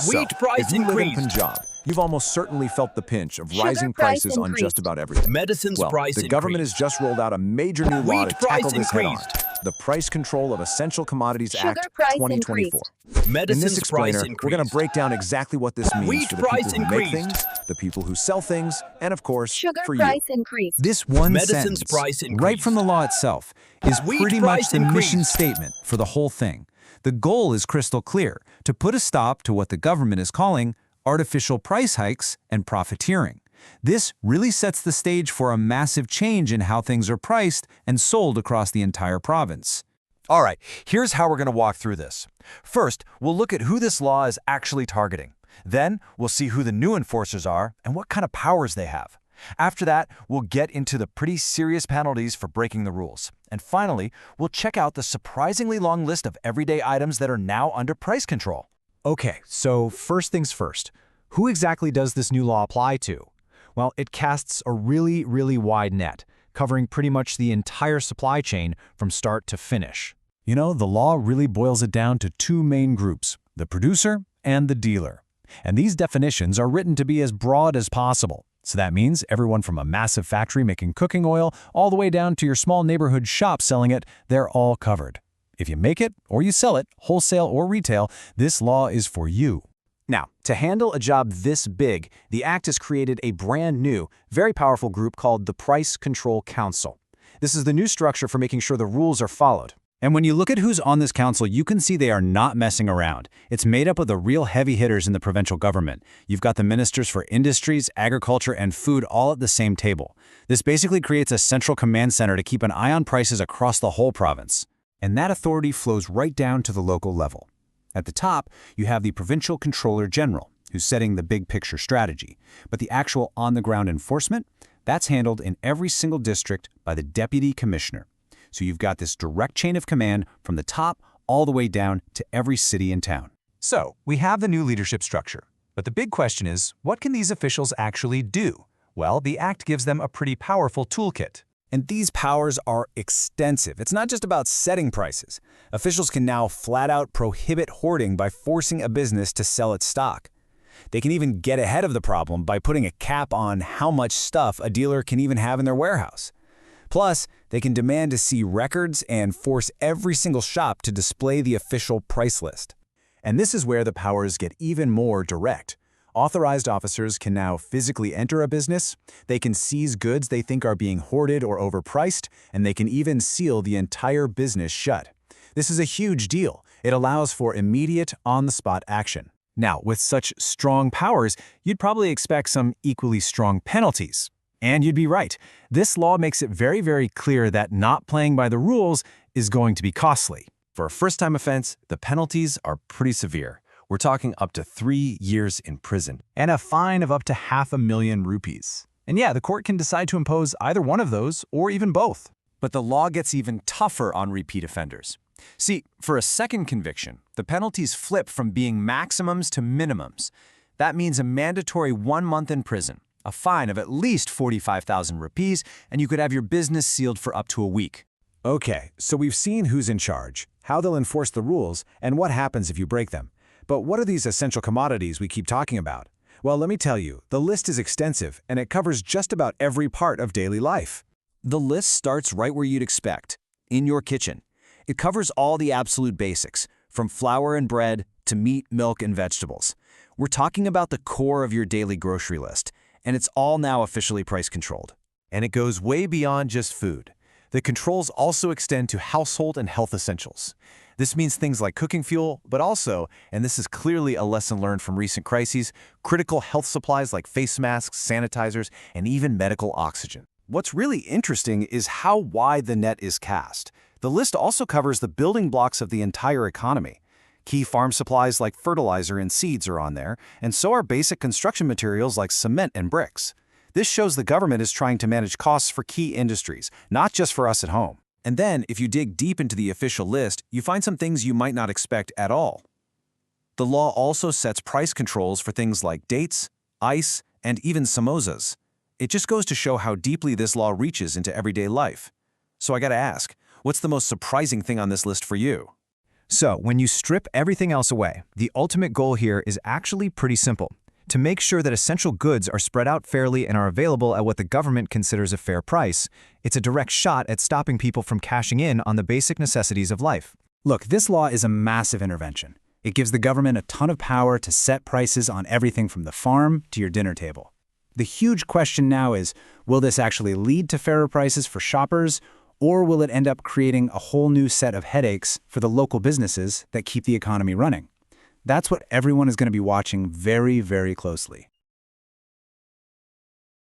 Wheat price if you live in increased. Punjab, you've almost certainly felt the pinch of Sugar rising price prices on increased. just about everything. Medicines Well, price the government has increased. just rolled out a major new law to Wheat price tackle this head-on. increased. The Price Control of Essential Commodities Sugar Act price 2024. increased. In Medicines this explainer, price we're going increased. to break down exactly what this means Wheat for the price people who make increased. things, the people who sell things, and of course, Sugar for price you. increased. This one Medicines sentence, price right increased. from the law itself, is Wheat pretty much price the mission increased. statement for the whole thing. The goal is crystal clear, to put a stop to what the government is calling artificial price hikes and profiteering. This really sets the stage for a massive change in how things are priced and sold across the entire province. All right, here's how we're going to walk through this. First, we'll look at who this law is actually targeting. Then, we'll see who the new enforcers are and what kind of powers they have. After that, we'll get into the pretty serious penalties for breaking the rules. And finally, we'll check out the surprisingly long list of everyday items that are now under price control. Okay, so first things first. Who exactly does this new law apply to? Well, it casts a really wide net, covering pretty much the entire supply chain from start to finish. You know, the law really boils it down to two main groups, the producer and the dealer. And these definitions are written to be as broad as possible. So that means everyone from a massive factory making cooking oil all the way down to your small neighborhood shop selling it, they're all covered. If you make it or you sell it, wholesale or retail, this law is for you. Now, to handle a job this big, the Act has created a brand new, very powerful group called the Price Control Council. This is the new structure for making sure the rules are followed. And when you look at who's on this council, you can see they are not messing around. It's made up of the real heavy hitters in the provincial government. You've got the ministers for industries, agriculture, and food all at the same table. This basically creates a central command center to keep an eye on prices across the whole province. And that authority flows right down to the local level. At the top, you have the Provincial Controller General, who's setting the big picture strategy. But the actual on-the-ground enforcement, that's handled in every single district by the Deputy Commissioner. So you've got this direct chain of command from the top all the way down to every city and town. So, we have the new leadership structure. But the big question is, what can these officials actually do? Well, the Act gives them a pretty powerful toolkit. And these powers are extensive. It's not just about setting prices. Officials can now flat out prohibit hoarding by forcing a business to sell its stock. They can even get ahead of the problem by putting a cap on how much stuff a dealer can even have in their warehouse. Plus, they can demand to see records and force every single shop to display the official price list. And this is where the powers get even more direct. Authorized officers can now physically enter a business, they can seize goods they think are being hoarded or overpriced, and they can even seal the entire business shut. This is a huge deal. It allows for immediate, on-the-spot action. Now, with such strong powers, you'd probably expect some equally strong penalties. And you'd be right. This law makes it very clear that not playing by the rules is going to be costly. For a first-time offense, the penalties are pretty severe. We're talking up to 3 years in prison. And a fine of up to $500,000 rupees. And yeah, the court can decide to impose either one of those or even both. But the law gets even tougher on repeat offenders. See, for a second conviction, the penalties flip from being maximums to minimums. That means a mandatory 1 month in prison, a fine of at least 45,000 rupees, and you could have your business sealed for up to a week. Okay, so we've seen who's in charge, how they'll enforce the rules, and what happens if you break them. But what are these essential commodities we keep talking about? Well, let me tell you, the list is extensive, and it covers just about every part of daily life. The list starts right where you'd expect, in your kitchen. It covers all the absolute basics, from flour and bread to meat, milk, and vegetables. We're talking about the core of your daily grocery list, and it's all now officially price controlled. And it goes way beyond just food. The controls also extend to household and health essentials. This means things like cooking fuel, but also, and this is clearly a lesson learned from recent crises, critical health supplies like face masks, sanitizers, and even medical oxygen. What's really interesting is how wide the net is cast. The list also covers the building blocks of the entire economy. Key farm supplies like fertilizer and seeds are on there, and so are basic construction materials like cement and bricks. This shows the government is trying to manage costs for key industries, not just for us at home. And then, if you dig deep into the official list, you find some things you might not expect at all. The law also sets price controls for things like dates, ice, and even samosas. It just goes to show how deeply this law reaches into everyday life. So I gotta ask, what's the most surprising thing on this list for you? So, when you strip everything else away, the ultimate goal here is actually pretty simple: to make sure that essential goods are spread out fairly and are available at what the government considers a fair price. It's a direct shot at stopping people from cashing in on the basic necessities of life. Look, this law is a massive intervention. It gives the government a ton of power to set prices on everything from the farm to your dinner table. The huge question now is, will this actually lead to fairer prices for shoppers, or will it end up creating a whole new set of headaches for the local businesses that keep the economy running? That's what everyone is going to be watching very, very closely.